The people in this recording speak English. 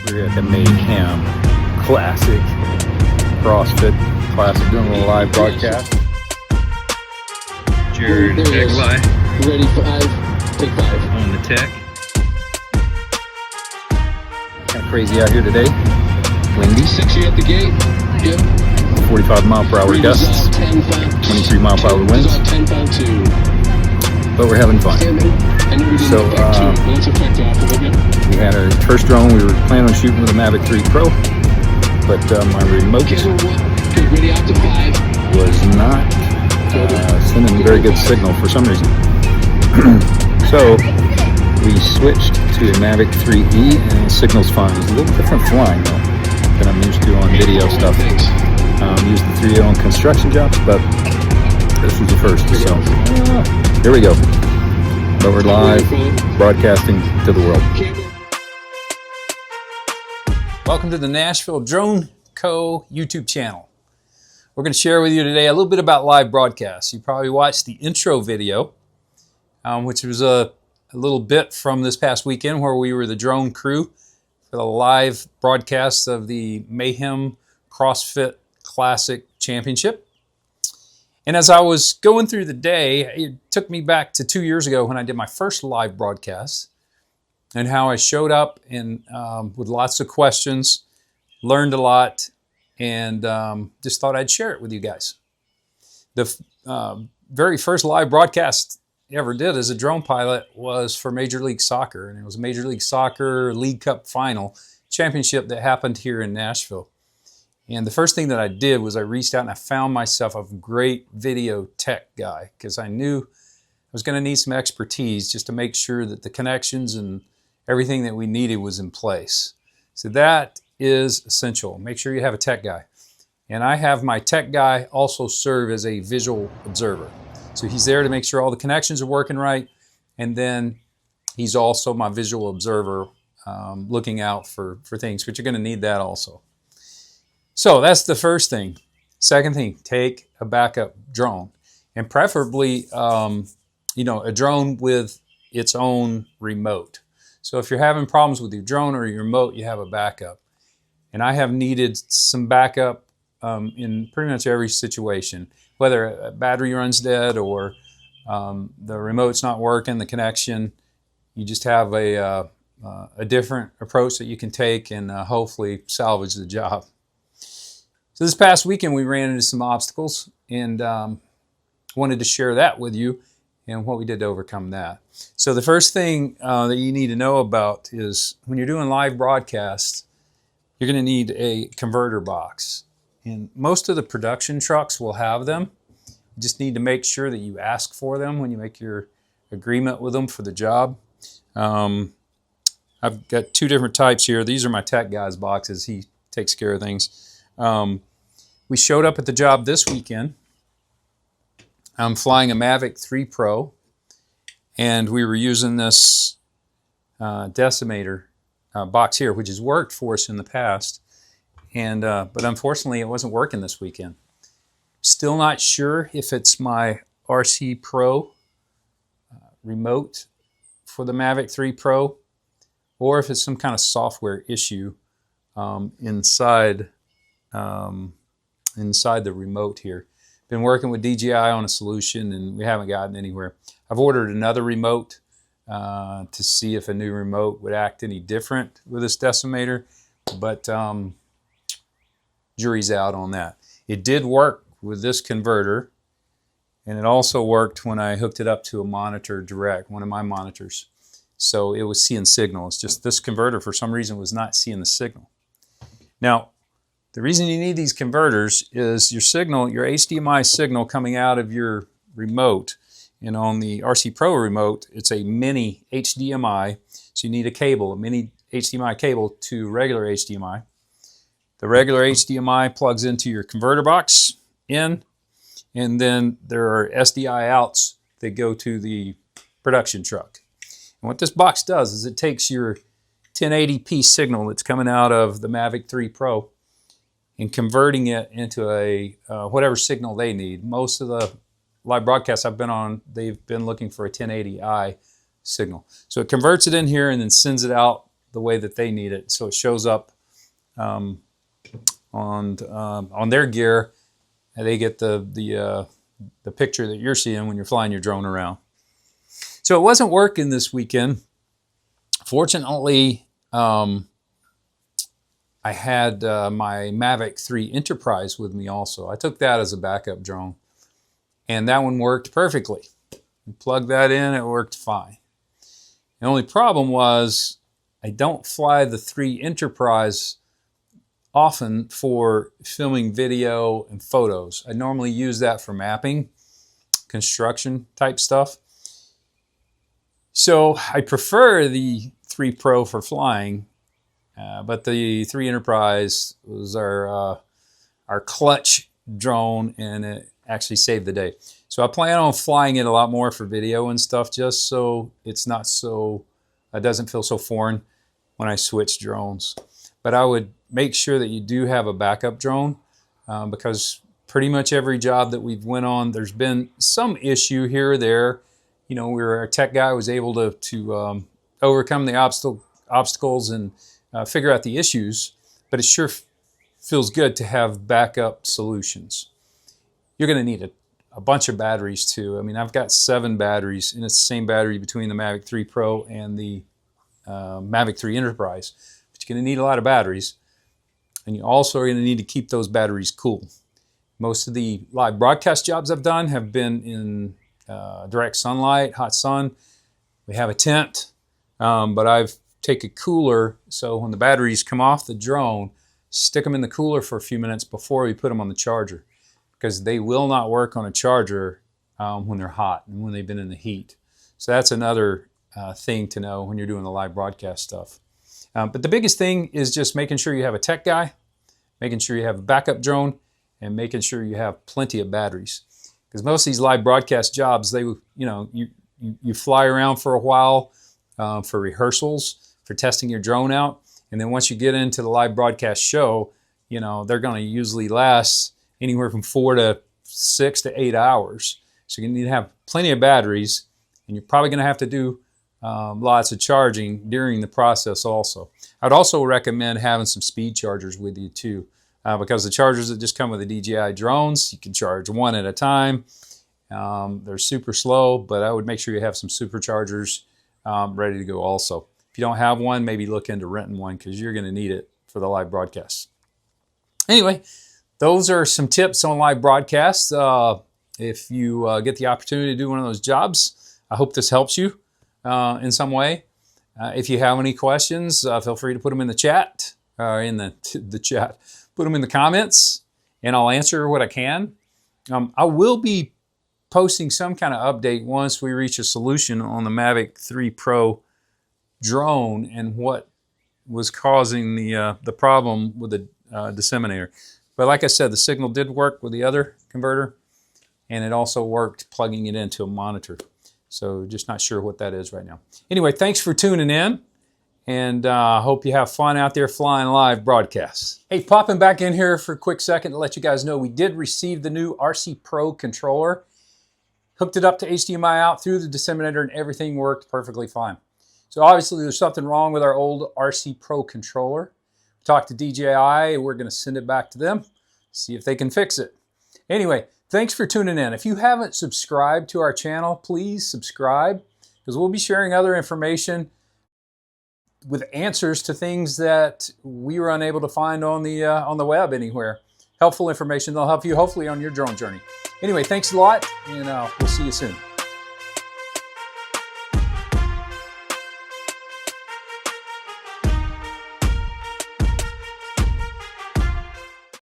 We're at the Mayhem Classic CrossFit Classic, doing a little live broadcast. Jared, tech live. Ready, 5, take 5. On the tech. Kind of crazy out here today. Windy. 60 at the gate. Yep. 45 mile per hour gusts. 23 mile per hour winds. But we're having fun. So we had our first drone. We were planning on shooting with a Mavic 3 Pro, but my remote was not sending a very good signal for some reason. So we switched to a Mavic 3E, and the signal's fine. It's a little different flying though than I'm used to on video stuff. Used the 3E on construction jobs, but this was the first. So here we go. But we're live broadcasting to the world. Welcome to the Nashville Drone Co. YouTube channel. We're going to share with you today a little bit about live broadcasts. You probably watched the intro video, which was a little bit from this past weekend where we were the drone crew for the live broadcast of the Mayhem CrossFit Classic Championship. And as I was going through the day, it took me back to 2 years ago when I did my first live broadcast and how I showed up and with lots of questions, learned a lot, and just thought I'd share it with you guys. The very first live broadcast I ever did as a drone pilot was for Major League Soccer, and it was a Major League Soccer League Cup final championship that happened here in Nashville. And the first thing that I did was I reached out and I found myself a great video tech guy because I knew I was going to need some expertise just to make sure that the connections and everything that we needed was in place. So that is essential. Make sure you have a tech guy. And I have my tech guy also serve as a visual observer. So he's there to make sure all the connections are working right. And then he's also my visual observer looking out for things, but you're going to need that also. So that's the first thing. Second thing, take a backup drone, and preferably, a drone with its own remote. So if you're having problems with your drone or your remote, you have a backup. And I have needed some backup in pretty much every situation, whether a battery runs dead or the remote's not working, the connection. You just have a different approach that you can take and hopefully salvage the job. So this past weekend we ran into some obstacles and wanted to share that with you and what we did to overcome that. So the first thing that you need to know about is when you're doing live broadcasts, you're going to need a converter box. And most of the production trucks will have them. You just need to make sure that you ask for them when you make your agreement with them for the job. I've got two different types here. These are my tech guy's boxes. He takes care of things. We showed up at the job this weekend. I'm flying a Mavic 3 Pro, and we were using this decimator box here, which has worked for us in the past, and but unfortunately it wasn't working this weekend. Still not sure if it's my RC Pro remote for the Mavic 3 Pro or if it's some kind of software issue inside the remote here. Been working with DJI on a solution and we haven't gotten anywhere. I've ordered another remote to see if a new remote would act any different with this decimator, but jury's out on that. It did work with this converter, and it also worked when I hooked it up to a monitor direct, one of my monitors. So it was seeing signal. It's just this converter for some reason was not seeing the signal. Now, the reason you need these converters is your signal, your HDMI signal coming out of your remote, and on the RC Pro remote, it's a mini HDMI, so you need a cable, a mini HDMI cable to regular HDMI. The regular HDMI plugs into your converter box in, and then there are SDI outs that go to the production truck. And what this box does is it takes your 1080p signal that's coming out of the Mavic 3 Pro and converting it into a whatever signal they need. Most of the live broadcasts I've been on, they've been looking for a 1080i signal. So it converts it in here and then sends it out the way that they need it. So it shows up on their gear, and they get the picture that you're seeing when you're flying your drone around. So it wasn't working this weekend. Fortunately, I had my Mavic 3 Enterprise with me also. I took that as a backup drone, and that one worked perfectly. You plug that in, it worked fine. The only problem was I don't fly the 3 Enterprise often for filming video and photos. I normally use that for mapping, construction type stuff. So I prefer the 3 Pro for flying, but the 3 Enterprise was our clutch drone, and it actually saved the day. So I plan on flying it a lot more for video and stuff, just so it's not so, it doesn't feel so foreign when I switch drones. But I would make sure that you do have a backup drone, because pretty much every job that we've went on, there's been some issue here or there. You know, our tech guy was able to overcome the obstacles and figure out the issues, but it sure feels good to have backup solutions. You're going to need a bunch of batteries too. I mean, I've got 7 batteries, and it's the same battery between the Mavic 3 Pro and the Mavic 3 Enterprise. But you're going to need a lot of batteries, and you also are going to need to keep those batteries cool. Most of the live broadcast jobs I've done have been in direct sunlight, hot sun. We have a tent, but I've taken a cooler, so when the batteries come off the drone, stick them in the cooler for a few minutes before we put them on the charger, because they will not work on a charger when they're hot and when they've been in the heat. So that's another thing to know when you're doing the live broadcast stuff. But the biggest thing is just making sure you have a tech guy, making sure you have a backup drone, and making sure you have plenty of batteries. Because most of these live broadcast jobs, you fly around for a while for rehearsals, for testing your drone out, and then once you get into the live broadcast show, they're going to usually last anywhere from 4 to 6 to 8 hours. So you need to have plenty of batteries, and you're probably going to have to do lots of charging during the process also. I'd also recommend having some speed chargers with you too, because the chargers that just come with the DJI drones, you can charge one at a time. They're super slow, but I would make sure you have some superchargers ready to go also. If you don't have one, maybe look into renting one, because you're going to need it for the live broadcasts. Anyway, those are some tips on live broadcasts. If you get the opportunity to do one of those jobs, I hope this helps you in some way. If you have any questions, feel free to put them in the chat, the chat. Put them in the comments, and I'll answer what I can. I will be posting some kind of update once we reach a solution on the Mavic 3 Pro drone and what was causing the problem with the disseminator. But like I said, the signal did work with the other converter, and it also worked plugging it into a monitor. So just not sure what that is right now. Anyway, thanks for tuning in, and I hope you have fun out there flying live broadcasts. Hey, popping back in here for a quick second to let you guys know we did receive the new RC Pro controller. Hooked it up to HDMI out through the disseminator, and everything worked perfectly fine. So obviously there's something wrong with our old RC Pro controller. Talked to DJI, and we're going to send it back to them, see if they can fix it. Anyway, thanks for tuning in. If you haven't subscribed to our channel, please subscribe, because we'll be sharing other information with answers to things that we were unable to find on the web anywhere. Helpful information that'll help you hopefully on your drone journey. Anyway, thanks a lot, and we'll see you soon.